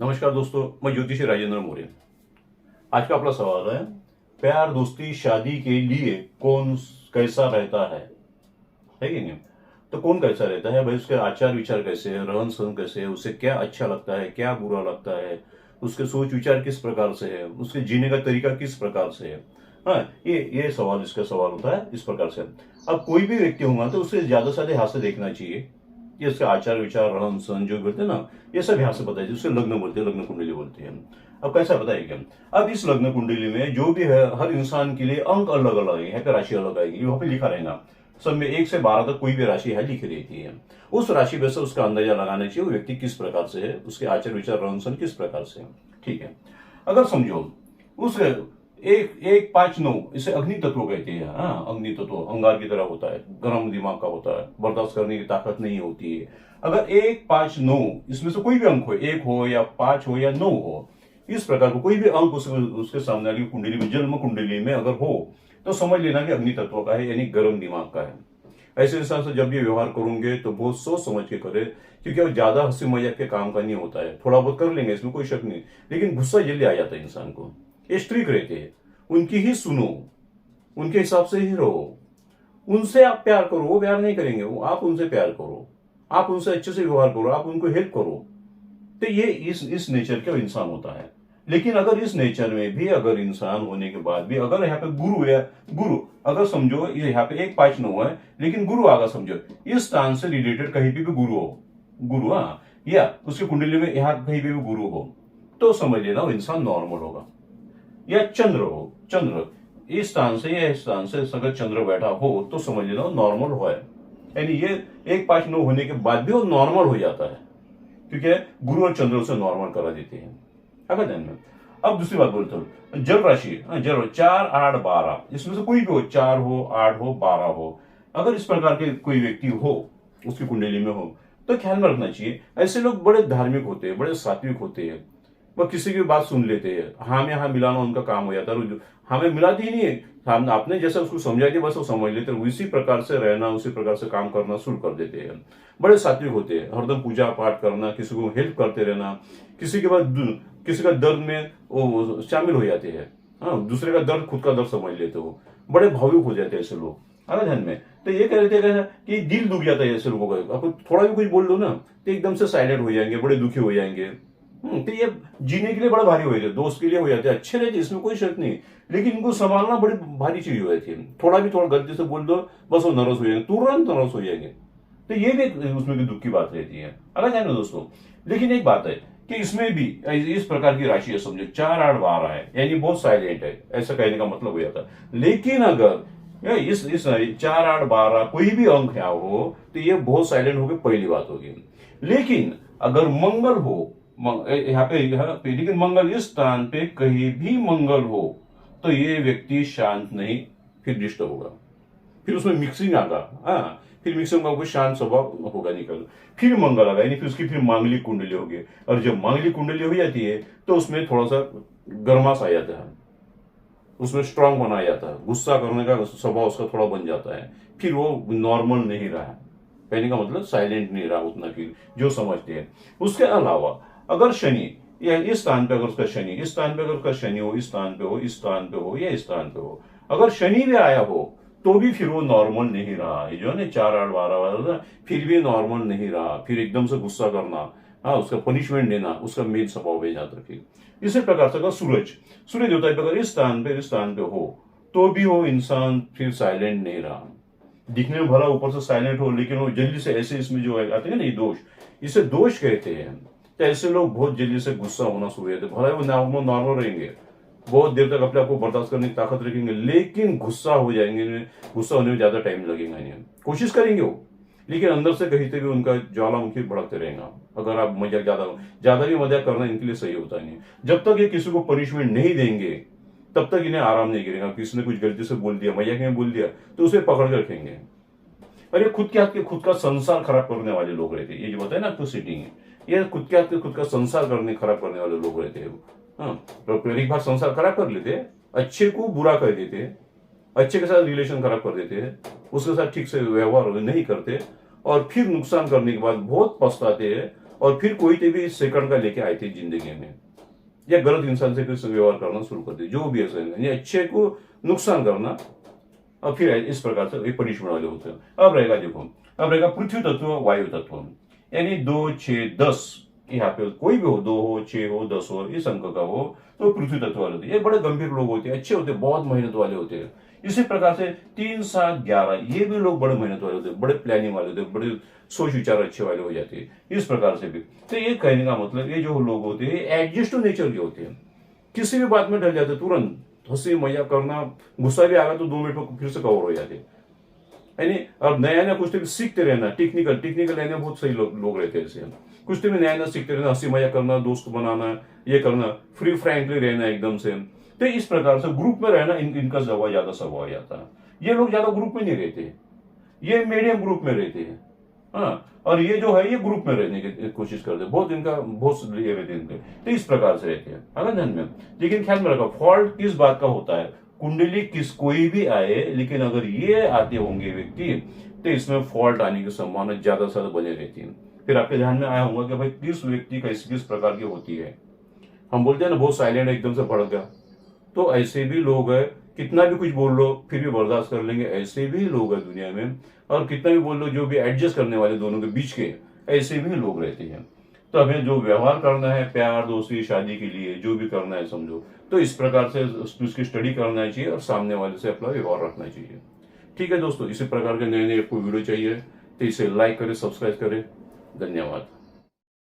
नमस्कार दोस्तों, मैं ज्योतिषी राजेंद्र मौर्य। आज का अपना सवाल है, प्यार दोस्ती शादी के लिए कौन कैसा रहता है कि नहीं? तो कौन कैसा रहता है भाई, उसके आचार विचार कैसे है, रहन सहन कैसे है, उसे क्या अच्छा लगता है, क्या बुरा लगता है, उसके सोच विचार किस प्रकार से है, उसके जीने का तरीका किस प्रकार से है। हाँ, ये सवाल इसका सवाल होता है इस प्रकार से। अब कोई भी व्यक्ति होगा तो उसे ज्यादा से ज्यादा ध्यान से देखना चाहिए कि उसके आचार विचार रहन सहन जो बोलते हैं ना, ये सब ध्यान से बताइए। उससे लग्न बोलते हैं, लग्न कुंडली बोलते हैं। अब कैसा बताइए क्या, अब इस लग्न कुंडली में जो भी है हर इंसान के लिए अंक अलग अलग है, यहाँ पे राशि अलग आएगी, वहां पे लिखा रहेगा। सब में 1 से 12 तक कोई भी राशि है लिखी रहती है। उस राशि पे से उसका अंदाजा लगाना चाहिए वो व्यक्ति किस प्रकार से है, उसके आचार विचार रहन सहन किस प्रकार से है। ठीक है, अगर समझो उस एक एक 5 9 इसे अग्नि तत्व कहते हैं। हाँ, अग्नि तत्व अंगार की तरह होता है, गर्म दिमाग का होता है, बर्दाश्त करने की ताकत नहीं होती है। अगर 1 5 9 इसमें से कोई भी अंक हो, 1 हो या 5 हो या 9 हो, इस प्रकार को कोई भी अंक उसके सामने वाली कुंडली में, जन्म कुंडली में अगर हो, तो समझ लेना कि अग्नि तत्व का है, यानी गर्म दिमाग का है। ऐसे इंसान से जब भी व्यवहार करोगे तो बहुत सोच समझ के करे, क्योंकि अब ज्यादा हंसी मजाक के काम का नहीं होता है। थोड़ा बहुत कर लेंगे, इसमें कोई शक नहीं, लेकिन गुस्सा जल्दी आ जाता है इंसान को। ये स्ट्रिक रहते हैं, उनकी ही सुनो, उनके हिसाब से ही रहो। उनसे आप प्यार करो, वो प्यार नहीं करेंगे, वो आप उनसे प्यार करो, आप उनसे अच्छे से व्यवहार करो, आप उनको हेल्प करो। तो ये इस नेचर का इंसान होता है। लेकिन अगर इस नेचर में भी अगर इंसान होने के बाद भी अगर यहाँ पे गुरु है, गुरु अगर समझो ये यहाँ पे 1 5 9 है, लेकिन गुरु आगा समझो इस स्थान से रिलेटेड कहीं पे भी गुरु हो, गुरु, हाँ, या उसकी कुंडली में यहाँ कहीं पे भी गुरु हो, तो समझ लेना वो इंसान नॉर्मल होगा। या चंद्र हो, चंद्र इस स्थान से या इस स्थान से अगर चंद्र बैठा हो तो समझ लेना नॉर्मल हो है। यानी ये 1 5 9 होने के बाद भी वो नॉर्मल हो जाता है, क्योंकि गुरु और चंद्र उसे नॉर्मल करा देते हैं। अगर ध्यान में, अब दूसरी बात बोलते हो, जल राशि, जल 4 8 12 इसमें से कोई भी हो, 4 हो 8 हो 12 हो, अगर इस प्रकार के कोई व्यक्ति हो उसकी कुंडली में हो, तो ख्याल में रखना चाहिए ऐसे लोग बड़े धार्मिक होते हैं, बड़े सात्विक होते हैं। वह किसी की बात सुन लेते हैं, हाँ में हाँ मिलाना उनका काम हो जाता है। हमें मिलाती ही नहीं है, हमने आपने जैसा उसको समझा दिया बस वो समझ लेते हैं, उसी प्रकार से रहना, उसी प्रकार से काम करना शुरू कर देते हैं। बड़े सात्विक होते हैं, हरदम पूजा पाठ करना, किसी को हेल्प करते रहना, किसी के बाद किसी का दर्द में वो शामिल हो जाते हैं। हाँ, दूसरे का दर्द खुद का दर्द समझ लेते हो, बड़े भावुक हो जाते हैं ऐसे लोग। अगर ध्यान में, तो ये कह रहे थे कि दिल दुख जाता है ऐसे लोगों का। आपको थोड़ा भी कुछ बोल दो ना तो एकदम से साइलेंट हो जाएंगे, बड़े दुखी हो जाएंगे। तो ये जीने के लिए बड़ा भारी हो जाते, दोस्त के लिए हो जाते, अच्छे रहते, इसमें कोई शक नहीं, लेकिन इनको संभालना बड़ी भारी चीज हो जाती है। थोड़ा भी थोड़ा गलती से बोल दो बस वो नर्वस हो जाएंगे, तुरंत नर्वस हो जाएंगे। तो ये भी उसमें की दुख की बात रहती है। अगर है ना दोस्तों, लेकिन एक बात है कि इसमें भी इस प्रकार की राशि है, समझो 4 8 12 है, यानी बहुत साइलेंट है, ऐसा कहने का मतलब हो जाता है। लेकिन अगर इस 4 8 12 कोई भी अंक यहाँ हो तो ये बहुत साइलेंट होगी, पहली बात होगी। लेकिन अगर मंगल हो, यहाँ पे लेकिन मंगल इस स्थान पे कहीं भी मंगल हो तो ये व्यक्ति शांत नहीं, फिर डिस्टर्ब होगा, फिर उसमें मिक्सिंग आगा। हाँ, फिर मिक्सिंग होगा, शांत स्वभाव होगा निकल, फिर मंगल आगा, यानी फिर उसकी फिर मांगलिक कुंडली होगी। और जब मांगलिक कुंडली हो जाती है तो उसमें थोड़ा सा गर्मास आ जाता है, उसमें स्ट्रांग बना जाता है, गुस्सा करने का स्वभाव उसका थोड़ा बन जाता है, फिर वो नॉर्मल नहीं रहा। कहने का मतलब साइलेंट नहीं रहा उतना, फिर जो समझते हैं। उसके अलावा अगर शनि या इस स्थान पे, अगर उसका शनि इस स्थान पे, अगर उसका शनि हो इस स्थान पे हो, इस स्थान पे हो या इस स्थान पे हो, अगर शनि भी आया हो तो भी फिर वो नॉर्मल नहीं रहा है। जो है ना 4 8 12 वाला, फिर भी नॉर्मल नहीं रहा, फिर एकदम से गुस्सा करना, हाँ, उसका पनिशमेंट देना, उसका मेन स्वभाव हो जाता। फिर इसी प्रकार से अगर सूर्य देवता अगर इस स्थान पे हो तो भी वो इंसान फिर साइलेंट नहीं रहा। दिखने में भला ऊपर से साइलेंट हो, लेकिन वो जल्दी से ऐसे इसमें जो आते हैं ना ये दोष, इसे दोष कहते हैं। तो ऐसे लोग बहुत जल्दी से गुस्सा होना शुरू हो जाते, भला वो नॉर्मल रहेंगे, बहुत देर तक अपने आपको बर्दाश्त करने की ताकत रखेंगे, लेकिन गुस्सा हो जाएंगे, गुस्सा होने में ज्यादा टाइम लगेगा नहीं। कोशिश करेंगे वो, लेकिन अंदर से कहीं से भी उनका ज्वालामुखी भड़कते रहेगा। अगर आप मजाक ज्यादा भी मजाक करना इनके लिए सही होता नहीं। जब तक ये किसी को पनिशमेंट नहीं देंगे तब तक इन्हें आराम नहीं गिरेगा। किसी ने कुछ गलती से बोल दिया, मजाक में बोल दिया, तो उसे पकड़ कर रखेंगे। और ये खुद के हाथ के खुद का संसार खराब करने वाले लोग रहते हैं। ये जो बताए ना आपको सीटिंग है, ये खुद के हाथ के खुद का संसार खराब करने वाले लोग रहते हैं। हाँ, तो एक बार संसार खराब कर लेते हैं, अच्छे को बुरा कर देते हैं, अच्छे के साथ रिलेशन खराब कर देते हैं, उसके साथ ठीक से व्यवहार नहीं करते, और फिर नुकसान करने के बाद बहुत पछताते हैं, और फिर कोई तो भी सेकंड का लेके आए थे जिंदगी में, या गलत इंसान से फिर व्यवहार करना शुरू कर दिया, जो भी है अच्छे को नुकसान करना, और फिर इस प्रकार से पनिशमेंट वाले होते हैं। अब रहेगा देखो, अब रहेगा पृथ्वी तत्व, वायु तत्व, यानी 2, 6, 10, यहाँ पे कोई भी हो, 2 हो, 6 हो, 10 हो, इस अंक का हो, तो पृथ्वी तत्व वाले होते हैं। ये बड़े गंभीर लोग होते हैं, अच्छे होते हैं, बहुत मेहनत वाले होते हैं। इसी प्रकार से 3, 7, 11 ये भी लोग बड़े मेहनत वाले होते हैं, बड़े प्लानिंग वाले होते हैं, बड़े सोच विचार अच्छे वाले हो जाते हैं। इस प्रकार से भी तो ये कहने का मतलब, ये जो लोग होते हैं एडजस्ट नेचर के होते हैं, किसी भी बात में डर जाते, तुरंत हंसी मजाक करना, गुस्सा भी आ गया तो 2 मिनट में फिर से कवर हो जाते, यानी अब नया नया कुछ तो भी सीखते रहना, टेक्निकल रहने बहुत सही लोग रहते हैं ऐसे, कुछ तो भी नया नया सीखते रहना, हंसी मजाक करना, दोस्त बनाना, ये करना, फ्री फ्रैंकली रहना एकदम से। तो इस प्रकार से ग्रुप में रहना इनका ज्यादा स्वभाव जाता है। ये लोग ज्यादा ग्रुप में नहीं रहते, ये मीडियम ग्रुप में रहते हैं। हाँ, और ये जो है ये ग्रुप में रहने की कोशिश करते हैं, बहुत इनका बहुत ये रहते हैं इनके, तो इस प्रकार से रहते हैं, है ना ध्यान में। लेकिन ख्याल में रखो, फॉल्ट किस बात का होता है, कुंडली किस कोई भी आए, लेकिन अगर ये आते होंगे व्यक्ति तो इसमें फॉल्ट आने की संभावना ज्यादा से ज्यादा बने रहती है। फिर आपके ध्यान में आया होगा कि भाई किस व्यक्ति का किस प्रकार की होती है। हम बोलते हैं ना बहुत साइलेंट एकदम से भड़क गया, तो ऐसे भी लोग है, कितना भी कुछ बोल लो फिर भी बर्दाश्त कर लेंगे, ऐसे भी लोग हैं दुनिया में। और कितना भी बोल लो, जो भी एडजस्ट करने वाले दोनों के बीच के, ऐसे भी लोग रहते हैं। तो हमें जो व्यवहार करना है प्यार, दोस्ती, शादी के लिए जो भी करना है समझो, तो इस प्रकार से उसकी स्टडी करना चाहिए और सामने वाले से अपना व्यवहार रखना चाहिए। ठीक है दोस्तों, इसी प्रकार के नए नए आपको वीडियो चाहिए तो इसे लाइक करें, सब्सक्राइब करें। धन्यवाद।